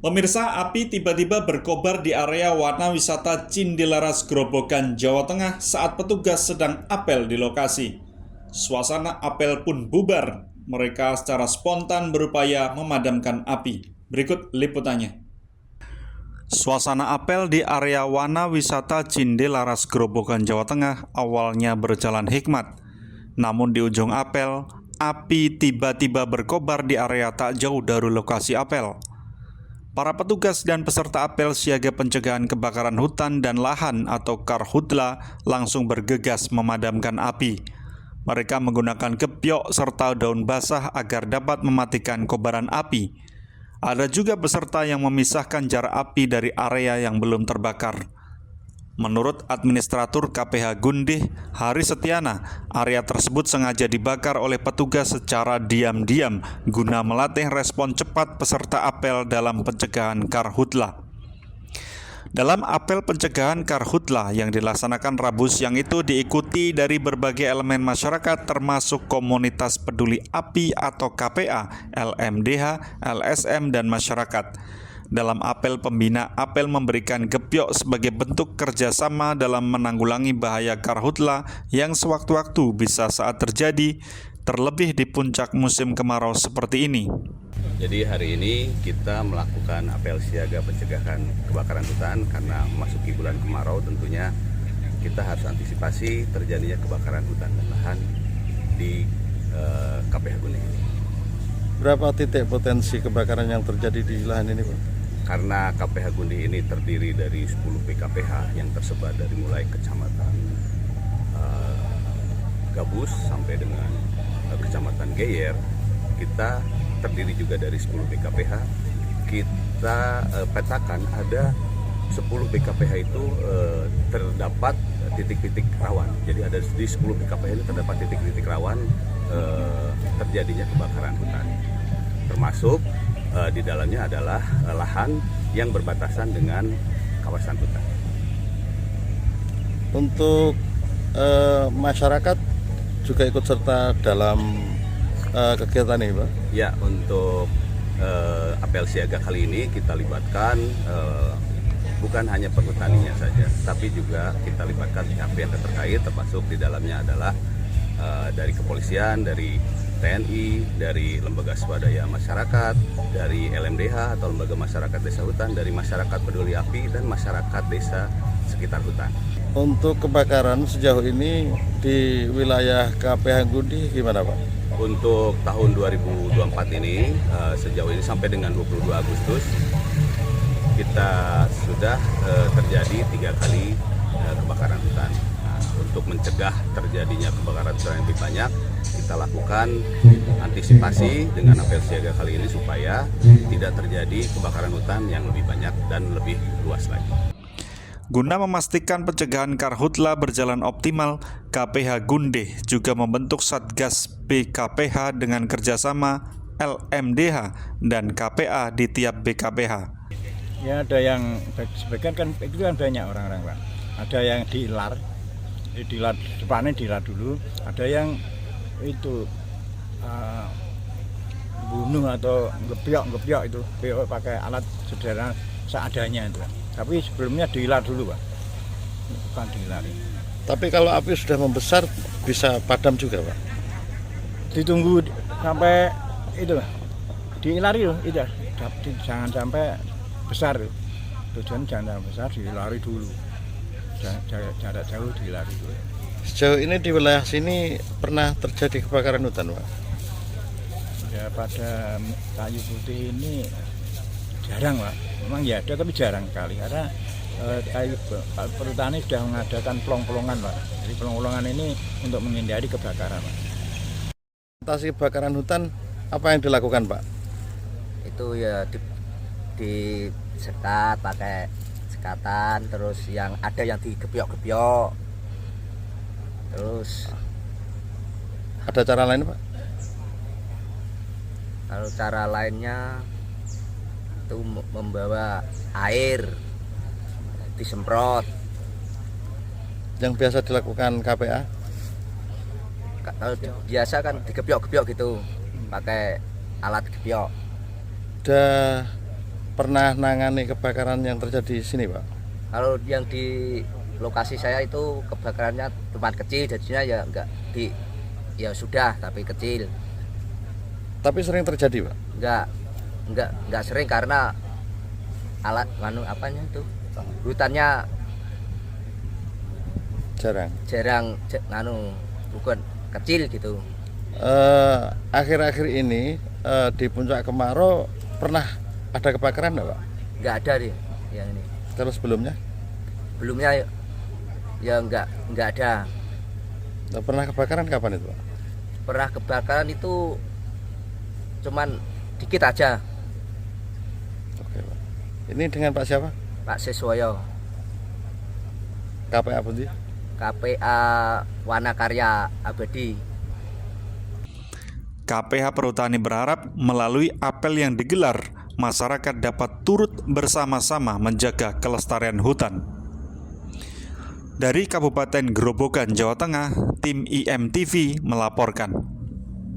Pemirsa, api tiba-tiba berkobar di area Wana Wisata Cindilaras, Grobogan, Jawa Tengah saat petugas sedang apel di lokasi. Suasana apel pun bubar. Mereka secara spontan berupaya memadamkan api. Berikut liputannya. Suasana apel di area Wana Wisata Cindilaras, Grobogan, Jawa Tengah awalnya berjalan hikmat. Namun di ujung apel, api tiba-tiba berkobar di area tak jauh dari lokasi apel. Para petugas dan peserta apel siaga pencegahan kebakaran hutan dan lahan atau Karhutla langsung bergegas memadamkan api. Mereka menggunakan gebyok serta daun basah agar dapat mematikan kobaran api. Ada juga peserta yang memisahkan jarak api dari area yang belum terbakar. Menurut Administratur KPH Gundih, Hari Setiana, area tersebut sengaja dibakar oleh petugas secara diam-diam guna melatih respon cepat peserta apel dalam pencegahan Karhutla. Dalam apel pencegahan Karhutla yang dilaksanakan Rabu siang itu diikuti dari berbagai elemen masyarakat termasuk komunitas peduli api atau KPA, LMDH, LSM, dan masyarakat. Dalam apel pembina, apel memberikan gebyok sebagai bentuk kerjasama dalam menanggulangi bahaya Karhutla yang sewaktu-waktu bisa saat terjadi, terlebih di puncak musim kemarau seperti ini. Jadi hari ini kita melakukan apel siaga pencegahan kebakaran hutan karena memasuki bulan kemarau, tentunya kita harus antisipasi terjadinya kebakaran hutan dan lahan di KPH Gundih. Berapa titik potensi kebakaran yang terjadi di lahan ini, Pak? Karena KPH Gundih ini terdiri dari 10 PKPH yang tersebar dari mulai kecamatan Gabus sampai dengan kecamatan Geyer. Kita terdiri juga dari 10 BKPH. Kita petakan ada 10 BKPH itu terdapat titik-titik rawan. Jadi ada di 10 BKPH ini terdapat titik-titik rawan terjadinya kebakaran hutan. Termasuk di dalamnya adalah lahan yang berbatasan dengan kawasan hutan. Untuk masyarakat juga ikut serta dalam kegiatan ini, Pak? Ya, untuk apel siaga kali ini kita libatkan bukan hanya perhutaninya saja, tapi juga kita libatkan pihak-pihak yang terkait, termasuk di dalamnya adalah dari kepolisian, dari TNI, dari lembaga swadaya masyarakat, dari LMDH atau lembaga masyarakat desa hutan, dari masyarakat peduli api dan masyarakat desa sekitar hutan. Untuk kebakaran sejauh ini di wilayah KPH Gundih gimana, Pak? Untuk tahun 2024 ini sejauh ini sampai dengan 22 Agustus kita sudah terjadi 3 kali kebakaran hutan. Nah, untuk mencegah terjadinya kebakaran hutan yang lebih banyak, kita lakukan antisipasi dengan apel siaga kali ini supaya tidak terjadi kebakaran hutan yang lebih banyak dan lebih luas lagi. Guna memastikan pencegahan Karhutla berjalan optimal, KPH Gundih juga membentuk Satgas BKPH dengan kerjasama LMDH dan KPA di tiap BKPH. Ya, ada yang sebagian kan itu kan banyak orang-orang, Pak. Ada yang diilar depannya diilar dulu. Ada yang itu bunuh atau ngebyok itu pakai alat sederhana seadanya itu. Tapi sebelumnya diilar dulu, Pak. Bukan dilari. Tapi kalau api sudah membesar bisa padam juga, Pak? Ditunggu sampai itu dilari loh, itu jangan sampai besar. Tujuan jangan sampai besar, dilari dulu. Jarak jauh dilari dulu. Sejauh ini di wilayah sini pernah terjadi kebakaran hutan, Pak? Ya, pada kayu putih ini jarang, Pak. Memang ya ada, tapi jarang sekali karena perhutani sudah mengadakan pelong-pelongan, Pak. Jadi pelong-pelongan ini untuk menghindari kebakaran, Pak. Atasi kebakaran hutan apa yang dilakukan, Pak? Itu ya di sekat pakai sekatan, terus yang ada yang digebyok-gebyok. Terus Ada cara lain, Pak? kalau cara lainnya itu membawa air disemprot. Yang biasa dilakukan KPA? Kalau biasa kan digebyok-gebyok gitu, pakai alat gebyok. Sudah pernah nangani kebakaran yang terjadi di sini, Pak? Kalau yang di lokasi saya itu kebakarannya tempat kecil, jadinya ya enggak ya sudah tapi kecil. Tapi sering terjadi, Pak? Enggak sering karena alat apanya itu hutannya jarang bukan kecil gitu. Akhir-akhir ini di puncak Kemarau pernah ada kebakaran enggak, Pak? Enggak ada deh yang ini. Terus sebelumnya ya enggak ada. Pernah kebakaran kapan itu, Pak? Pernah kebakaran itu cuman dikit aja. Oke, Pak. Ini dengan Pak siapa? Pak Siswoyo, KPA Pundi? KPA Wanakarya Abadi. KPH Perhutani berharap melalui apel yang digelar, masyarakat dapat turut bersama-sama menjaga kelestarian hutan. Dari Kabupaten Grobogan, Jawa Tengah, tim IMTV melaporkan.